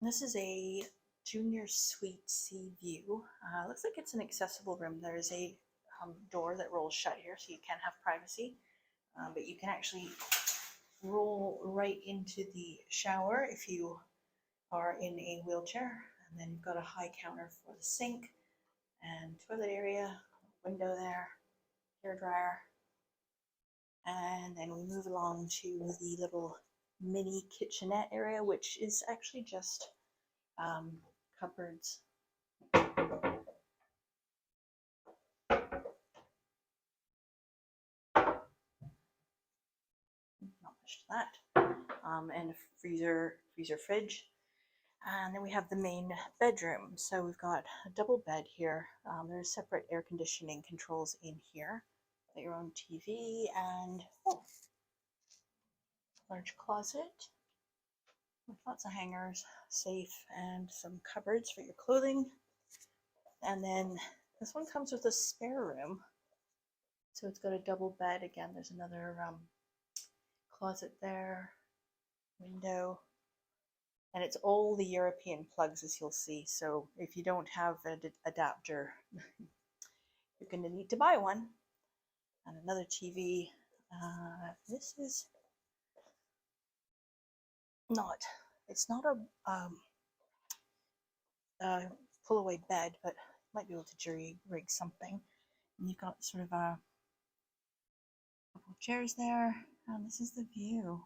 This is a junior suite sea view. Looks like it's an accessible room. There's a door that rolls shut here, so you can have privacy, but you can actually roll right into the shower if you are in a wheelchair. And then you've got a high counter for the sink and toilet area, window there, hair dryer. And then we move along to the little mini kitchenette area, which is actually just cupboards. Not much to that. And a freezer, fridge. And then we have the main bedroom. So we've got a double bed here. There's separate air conditioning controls in here. Got your own TV and large closet with lots of hangers, safe, and some cupboards for your clothing. And then this one comes with a spare room. So it's got a double bed. Again, there's another closet there, window, and it's all the European plugs, as you'll see. So if you don't have an adapter, you're going to need to buy one. And another TV. This is not, it's not a pull away bed, but might be able to jury rig something. And you've got sort of a couple of chairs there, and this is the view.